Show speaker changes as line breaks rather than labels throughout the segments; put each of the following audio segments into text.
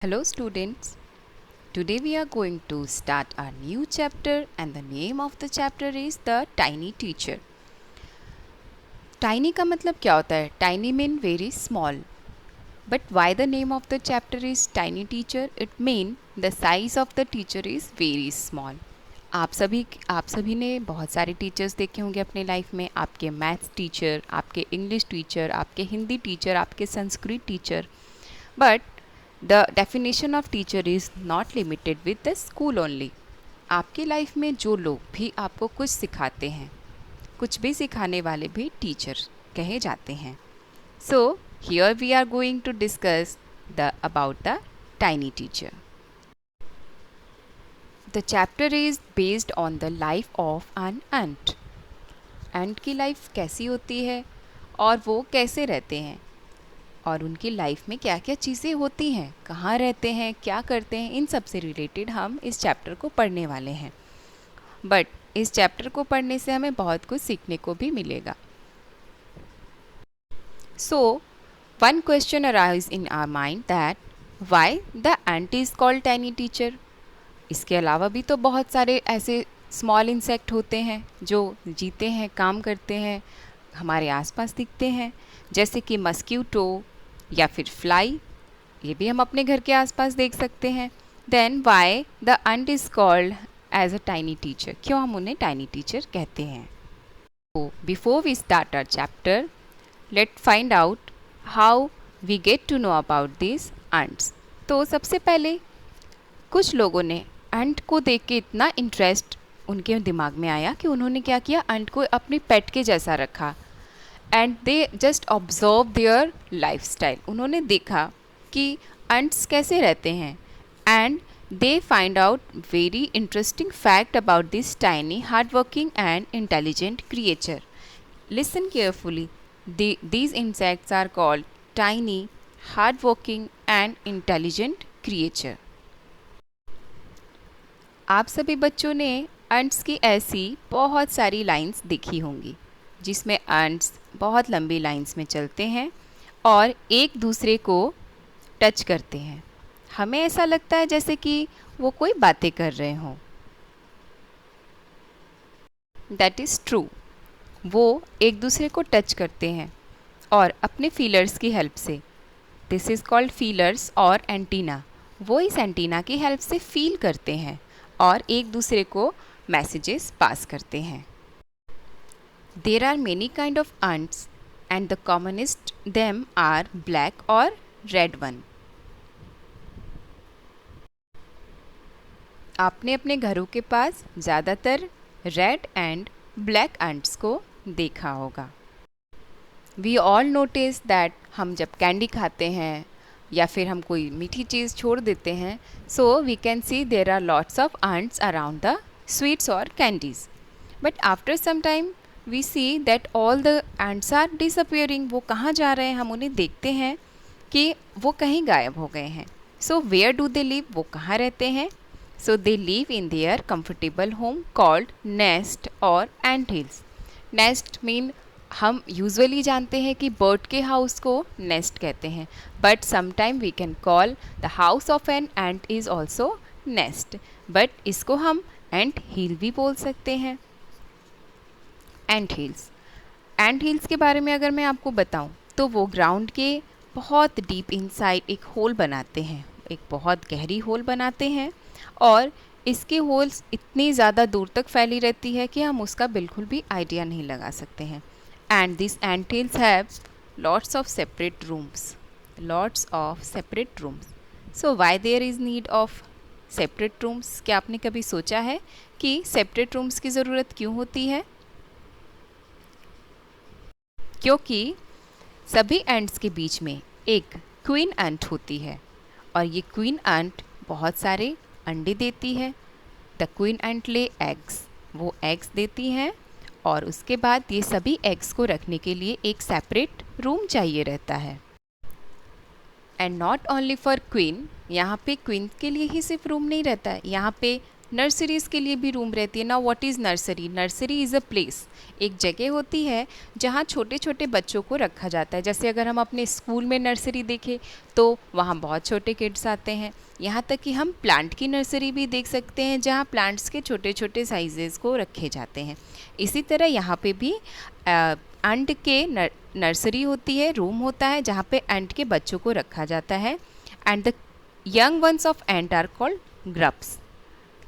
Hello students, today we are going to start our new chapter and the name of the chapter is the Tiny Teacher. Tiny का मतलब क्या होता है? Tiny mean very small. But why the name of the chapter is Tiny Teacher? It mean the size of the teacher is very small. आप सभी ने बहुत सारे टीचर्स देखे होंगे अपने लाइफ में. आपके मैथ्स टीचर, आपके इंग्लिश टीचर, आपके हिंदी टीचर, आपके Sanskrit teacher. But the definition of teacher is not limited with the school only. आपकी लाइफ में जो लोग भी आपको कुछ सिखाते हैं, कुछ भी सिखाने वाले भी टीचर कहे जाते हैं. So here we are going to discuss the about the tiny teacher. The chapter is based on the life of an ant. Ant की लाइफ कैसी होती है और वो कैसे रहते हैं और उनकी लाइफ में क्या क्या चीज़ें होती हैं, कहाँ रहते हैं, क्या करते हैं, इन सब से रिलेटेड हम इस चैप्टर को पढ़ने वाले हैं. बट इस चैप्टर को पढ़ने से हमें बहुत कुछ सीखने को भी मिलेगा. So one question arise in our mind that why the ant is called tiny teacher. इसके अलावा भी तो बहुत सारे ऐसे स्मॉल इंसेक्ट होते हैं जो जीते हैं, काम करते हैं, हमारे आसपास दिखते हैं, जैसे कि मस्क्यूटो या फिर फ्लाई. ये भी हम अपने घर के आसपास देख सकते हैं. Then why the ant is called as a tiny teacher. क्यों हम उन्हें टाइनी टीचर कहते हैं? तो before we start our chapter, let find out how we get to know about this ants. तो सबसे पहले कुछ लोगों ने एंट को देख के इतना इंटरेस्ट उनके दिमाग में आया कि उन्होंने क्या किया, एंट को अपने पेट के जैसा रखा. And they just observe their lifestyle. उन्होंने देखा कि एंट्स कैसे रहते हैं and they find out very interesting fact about this tiny hard working and intelligent creature. Listen carefully. These insects are called tiny hard working and intelligent creature. आप सभी बच्चों ने एंट्स की ऐसी बहुत सारी लाइंस देखी होंगी जिसमें एंट्स बहुत लंबी लाइंस में चलते हैं और एक दूसरे को टच करते हैं. हमें ऐसा लगता है जैसे कि वो कोई बातें कर रहे हों. That is true. वो एक दूसरे को टच करते हैं और अपने फीलर्स की हेल्प से. दिस इज़ कॉल्ड फीलर्स और एंटीना. वो इस एंटीना की हेल्प से फील करते हैं और एक दूसरे को मैसेजेस पास करते हैं. There are many kind of ants and the commonest them are black or red one. आपने अपने घरों के पास ज़्यादातर रेड एंड ब्लैक एंट्स को देखा होगा. We all notice that हम जब कैंडी खाते हैं या फिर हम कोई मीठी चीज़ छोड़ देते हैं, so we can see there are lots of ants around the sweets or candies. But after some time we see that all the ants are disappearing. वो कहाँ जा रहे हैं, हम उन्हें देखते हैं कि वो कहीं गायब हो गए हैं. So where do they live? वो कहाँ रहते हैं? So they live in their comfortable home called nest or ant hills. Nest mean हम यूजुअली जानते हैं कि बर्ड के हाउस को नेस्ट कहते हैं, but sometime we can call the house of an ant is also nest. But इसको हम एंट हिल भी बोल सकते हैं. एंट हिल्स. एंट हिल्स के बारे में अगर मैं आपको बताऊं तो वो ग्राउंड के बहुत डीप इनसाइड एक होल बनाते हैं, एक बहुत गहरी होल बनाते हैं और इसके होल्स इतनी ज़्यादा दूर तक फैली रहती है कि हम उसका बिल्कुल भी आइडिया नहीं लगा सकते हैं. And this ant hills have lots of separate rooms. Lots of separate rooms. So why there is need of separate rooms. क्या आपने कभी सोचा है कि सेपरेट रूम्स की ज़रूरत क्यों होती है? क्योंकि सभी एंट्स के बीच में एक क्वीन एंट होती है और ये क्वीन एंट बहुत सारे अंडे देती है. The queen ant lay eggs. वो एग्स देती हैं और उसके बाद ये सभी एग्स को रखने के लिए एक सेपरेट रूम चाहिए रहता है. And not only for queen. यहाँ पे क्वीन के लिए ही सिर्फ रूम नहीं रहता है, यहाँ पे नर्सरीज़ के लिए भी रूम रहती है। ना what is nursery? Nursery is a place, एक जगह होती है जहाँ छोटे छोटे बच्चों को रखा जाता है। जैसे अगर हम अपने स्कूल में नर्सरी देखें तो वहाँ बहुत छोटे किड्स आते हैं। यहाँ तक कि हम प्लांट की नर्सरी भी देख सकते हैं जहाँ प्लांट्स के छोटे छोटे साइजेस को रखे जाते हैं। इसी तरह यहाँ पे भी एंट के नर्सरी होती है, रूम होता है जहाँ पे एंट के बच्चों को रखा जाता है। And the young ones of ant are called grubs.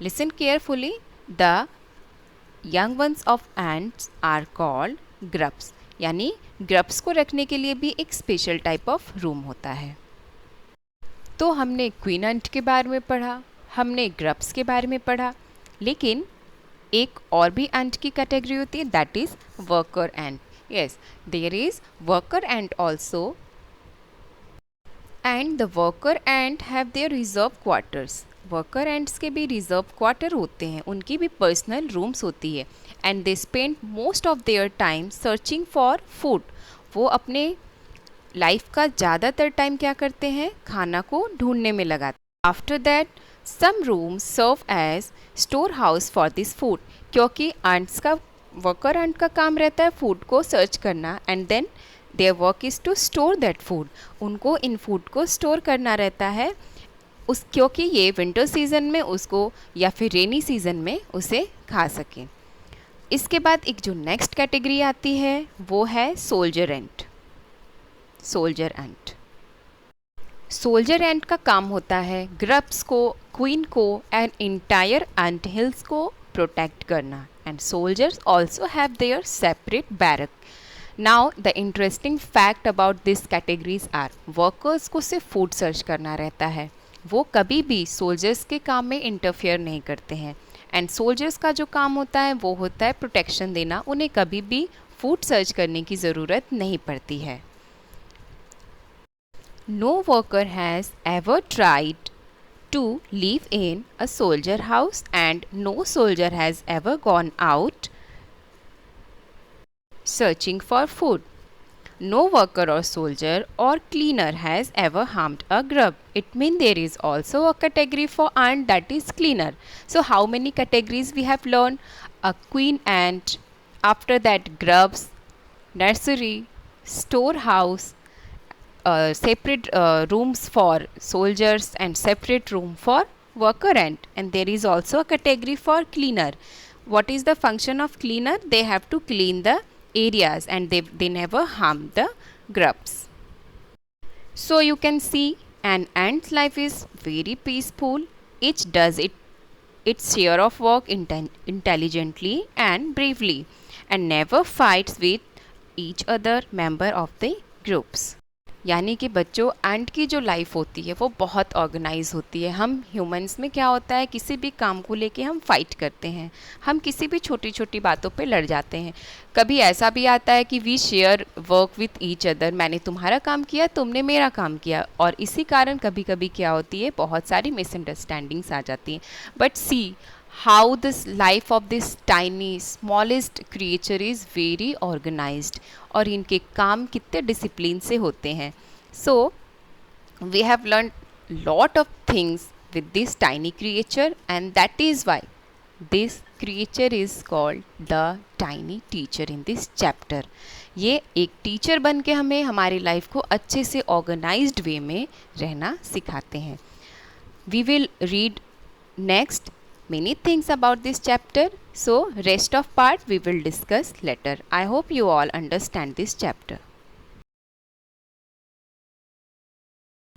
Listen carefully, the young ones of ants are called grubs, यानी ग्रब्स को रखने के लिए भी एक स्पेशल टाइप ऑफ रूम होता है। तो हमने क्वीन एंट के बारे में पढ़ा, हमने ग्रब्स के बारे में पढ़ा, लेकिन एक और भी एंट की कैटेगरी होती है, that is worker ant. Yes, there is worker ant also, and the worker ant have their reserve quarters. Worker ants के भी रिजर्व क्वार्टर होते हैं, उनकी भी पर्सनल रूम्स होती है। And they spend most of their time searching for food. वो अपने लाइफ का ज़्यादातर टाइम क्या करते हैं? खाना को ढूंढने में लगाते हैं। After that some rooms serve as store house for this food, क्योंकि एंट्स का, वर्कर एंट का काम रहता है फूड को सर्च करना, and then their work is to store that food. उनको इन फूड को स्टोर करना रहता है क्योंकि ये विंटर सीज़न में उसको या फिर रेनी सीज़न में उसे खा सकें। इसके बाद एक जो नेक्स्ट कैटेगरी आती है वो है soldier ant. Soldier ant, soldier ant का काम होता है ग्रब्स को, क्वीन को एंड इंटायर एंट हिल्स को प्रोटेक्ट करना। And soldiers also have their separate barrack. Now the interesting fact about this categories are, workers को सिर्फ फूड सर्च करना रहता है, वो कभी भी सोल्जर्स के काम में इंटरफेयर नहीं करते हैं। एंड सोल्जर्स का जो काम होता है वो होता है प्रोटेक्शन देना, उन्हें कभी भी फूड सर्च करने की ज़रूरत नहीं पड़ती है। No worker has ever tried to live in a soldier house, and no soldier has ever gone out searching for food. No worker or soldier or cleaner has ever harmed a grub. It means there is also a category for ant, that is cleaner. So how many categories we have learned? A queen ant, after that grubs, nursery, storehouse, separate rooms for soldiers and separate room for worker ant, and there is also a category for cleaner. What is the function of cleaner? They have to clean the areas and they never harm the grubs. So you can see an ant's life is very peaceful. Each does its share of work intelligently and bravely, and never fights with each other member of the groups. यानी कि बच्चों, एंट की जो life होती है वो बहुत organise होती है। हम ह्यूमंस में क्या होता है, किसी भी काम को लेके हम फाइट करते हैं, हम किसी भी छोटी छोटी बातों पे लड़ जाते हैं। कभी ऐसा भी आता है कि we share work with each other, मैंने तुम्हारा काम किया, तुमने मेरा काम किया, और इसी कारण कभी कभी क्या होती है, बहुत सारी मिसअंडरस्टैंडिंग्स आ जाती हैं। But see how this life of this tiny smallest creature is very organized, और इनके काम कितने डिसिप्लिन से होते हैं। So we have learned lot of things with this tiny creature, and that is why this creature is called the tiny teacher in this chapter. ये एक teacher बन के हमें हमारी लाइफ को अच्छे से ऑर्गेनाइज्ड वे में रहना सिखाते हैं। We will read next many things about this chapter, so rest of part we will discuss later. I hope you all understand this chapter.